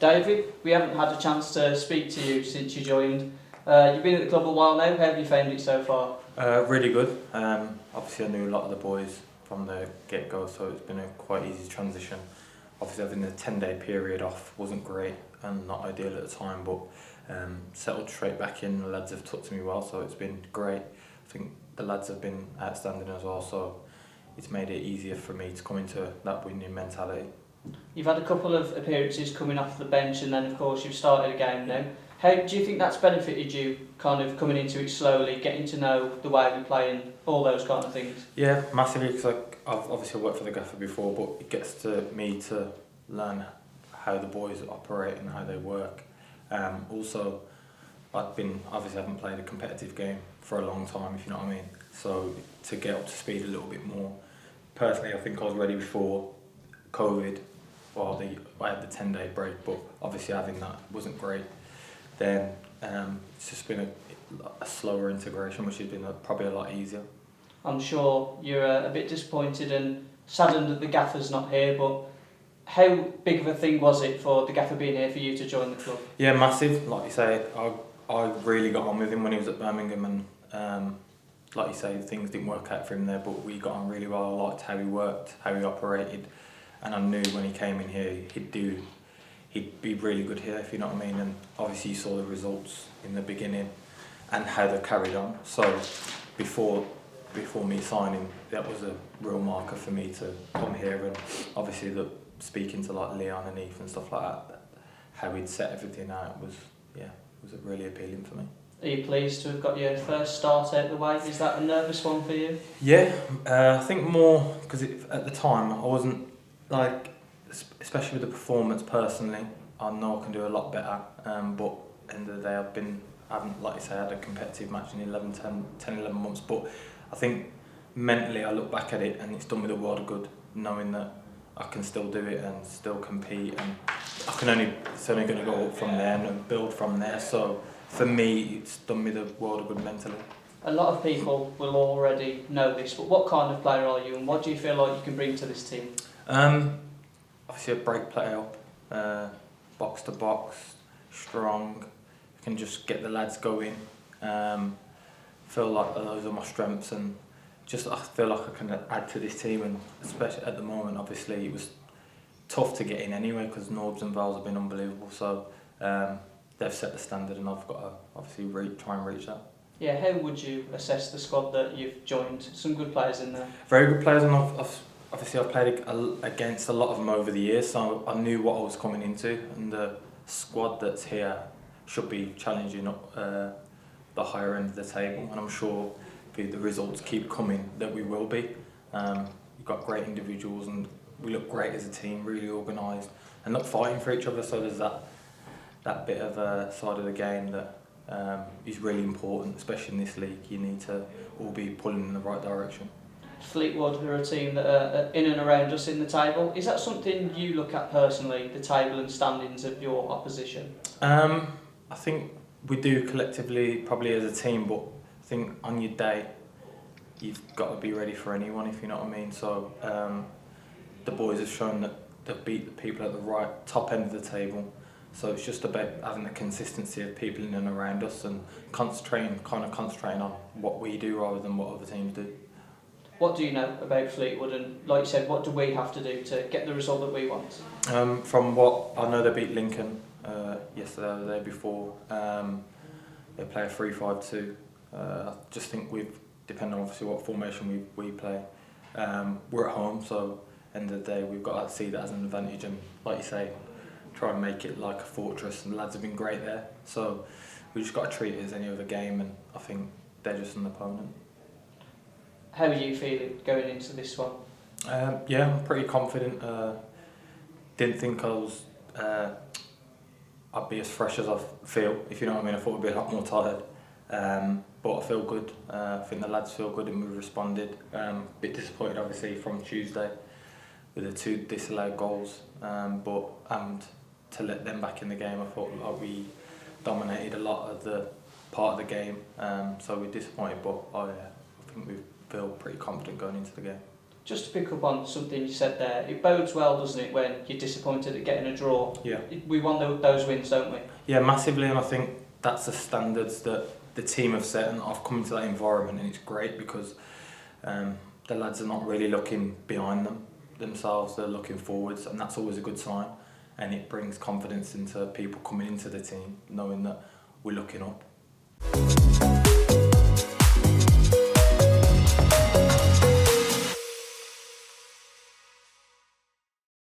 David, we haven't had a chance to speak to you since you joined. You've been at the club a while now. How have you found it so far? Really good. Obviously I knew a lot of the boys from the get-go, so it's been a quite easy transition. Obviously having the 10-day period off wasn't great and not ideal at the time, but settled straight back in. The lads have took to me well, so it's been great. I think the lads have been outstanding as well, so it's made it easier for me to come into that winning mentality. You've had a couple of appearances coming off the bench, and then of course you've started a game now. How do you think that's benefited you, kind of coming into it slowly, getting to know the way we play and all those kind of things? Yeah, massively, because I've obviously worked for the gaffer before, but it gets to me to learn how the boys operate and how they work. Also, obviously haven't played a competitive game for a long time, if you know what I mean. So to get up to speed a little bit more. Personally, I think I was ready before COVID. Well, I had the 10-day break, but obviously having that wasn't great. Then it's just been a slower integration, which has been probably a lot easier. I'm sure you're a bit disappointed and saddened that the gaffer's not here, but how big of a thing was it for the gaffer being here for you to join the club? Yeah, massive. Like you say, I really got on with him when he was at Birmingham, and like you say, things didn't work out for him there, but we got on really well. I liked how he worked, how he operated, and I knew when he came in here he'd be really good here, if you know what I mean. And obviously you saw the results in the beginning and how they've carried on. So before me signing, that was a real marker for me to come here, and obviously speaking to like Leon and Ethan and stuff like that, how he'd set everything out was really appealing for me. Are you pleased to have got your first start out the way? Is that a nervous one for you? Yeah, I think more because at the time I wasn't like, especially with the performance personally, I know I can do a lot better, but at the end of the day I haven't, like you say, had a competitive match in 10-11 months, but I think mentally I look back at it and it's done me the world of good, knowing that I can still do it and still compete, and it's only going to go up from there and build from there. So for me, it's done me the world of good mentally. A lot of people will already know this, but what kind of player are you and what do you feel like you can bring to this team? Obviously a break play up, box to box, strong, can just get the lads going. Feel like those are my strengths, and just I feel like I can add to this team, and especially at the moment obviously it was tough to get in anyway because Norbs and Vals have been unbelievable, so they've set the standard and I've got to obviously try and reach that. Yeah, how would you assess the squad that you've joined? Some good players in there. Very good players, and I've played against a lot of them over the years, so I knew what I was coming into, and the squad that's here should be challenging up the higher end of the table, and I'm sure if the results keep coming that we will be. We've got great individuals and we look great as a team, really organised and not fighting for each other, so there's that bit of a side of the game that is really important, especially in this league. You need to all be pulling in the right direction. Fleetwood are a team that are in and around us in the table. Is that something you look at personally, the table and standings of your opposition? I think we do collectively, probably as a team, but I think on your day, you've got to be ready for anyone, if you know what I mean. So the boys have shown that they've beat the people at the right top end of the table. So it's just about having the consistency of people in and around us and concentrating on what we do rather than what other teams do. What do you know about Fleetwood, and like you said, what do we have to do to get the result that we want? From what I know, they beat Lincoln yesterday or the day before. They play a 3-5-2. I just think depending on obviously what formation we play, we're at home, so end of the day we've got to see that as an advantage, and like you say, try and make it like a fortress, and the lads have been great there, so we just got to treat it as any other game, and I think they're just an opponent. How are you feeling going into this one? Yeah, I'm pretty confident. Didn't think I'd be as fresh as I feel, if you know what I mean. I thought I'd be a lot more tired, but I feel good. I think the lads feel good and we've responded. Bit disappointed obviously from Tuesday with the 2 disallowed goals, but to let them back in the game, I thought like we dominated a lot of the part of the game, so we're disappointed, but I think we feel pretty confident going into the game. Just to pick up on something you said there, it bodes well, doesn't it, when you're disappointed at getting a draw? Yeah. We want those wins, don't we? Yeah, massively, and I think that's the standards that the team have set, and I've come into that environment, and it's great because the lads are not really looking behind themselves, they're looking forwards, and that's always a good sign, and it brings confidence into people coming into the team, knowing that we're looking up.